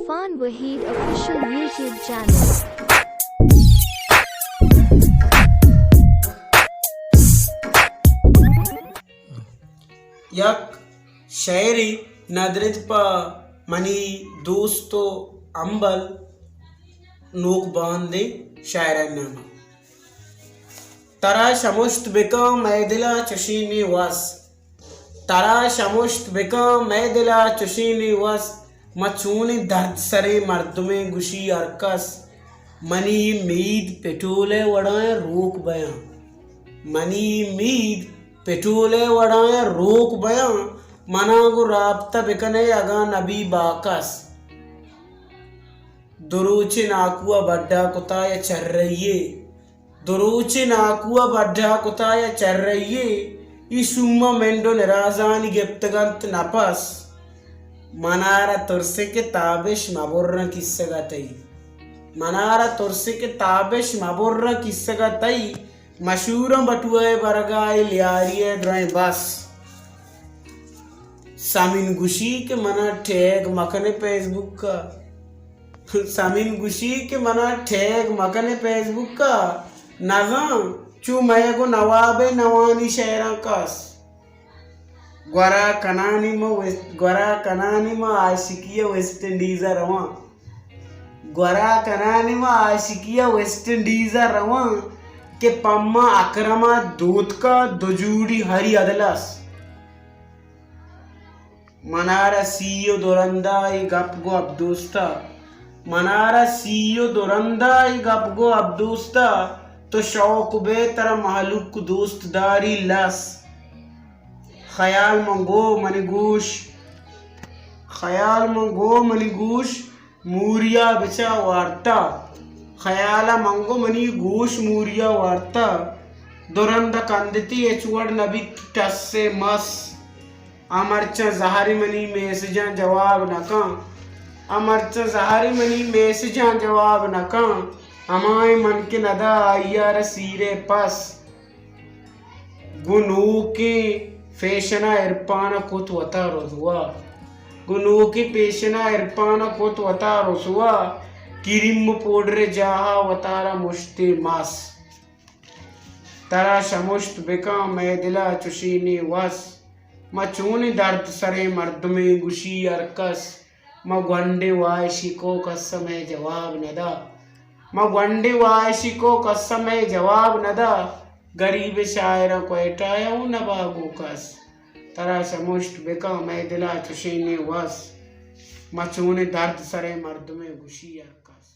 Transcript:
Irfan Waheed official YouTube channel. यक शायरी नदरित पा money दोस्तो अंबल नोक बांधे शायरानामा तरा शमुश्त बिका मैदिला चशीनी वस तरा शमुश्त बिका मैदिला चशीनी वस मचूनी दर्द सरे मर्दमे गुशी अरकस मनी मीद पेटोले वड़ाए रोक बयां मनी मीद पेटोले वड़ाए रोक बयां मनागु राब्ता बिकने अगा नबी बाकस दुरूची नाकुआ बड्डा कुताया चर रही दुरूची नाकुआ बड्डा कुताया चर रही इसुम्मा मेंडो निराजानी गिप्तगंत नपस मनारा तुरसे के ताबिश मबुर्रा किस्सगा तई मनारा तुरसे के ताबिश मबुर्रा किस्सगा तई मशहूरम बटुए बरगाए लियारिए द्राय बस सामिन गुशी के मना ठेग मकने फेसबुक का सामिन गुशी के मना ठेग मकने फेसबुक का नज़म चू मैं को नवाबे नवानी शहरा कस ग्वरा कनानी में आशिकिया वेस्ट इंडीज़ा रवा ग्वरा कनानी में आशिकिया वेस्ट इंडीज़ा रवा के पम्मा अकरमा दूध का दुजूड़ी हरी अदलस मनारा सीयो दुरंदाई गप गो अब्दोस्ता मनारा सीयो दुरंदाई गप गो अब्दोस्ता तो शौक बेतर महलुक दोस्तदारी लस ख्याल मंगो मनी मूरिया बिचा वार्ता ख्याला मंगो मनी गोश मूरिया वार्ता दुरंद कंदती एचुअड नबी टस्से मस अमरचा जहारी मनी मैसेजा जवाब नका अमरचा जहारी मनी मैसेजा जवाब नका हमारे मन के नदा आइयार सीरे पस गुनू के फेशना इरपाना कुत वता रोजुआ गुनू की पेशना इरपाना कुत वता रोजुआ किरिम पोडरे जाहा वतारा मुश्ते मास तरा शमुश्त बिका मैं दिला चुशीनी वस मचूनी दर्द सरे मर्द में गुशी अरकस मगवंडे वायशिको कसमे जवाब नदा मगवंडे वायशिको कसमे जवाब नदा गरीब शायर को एटाया नबागो कस तरा शमुश्त बिका मैं दिला चुशीनी वस मचूनी दर्द सरे मर्द में गुशी अरकस।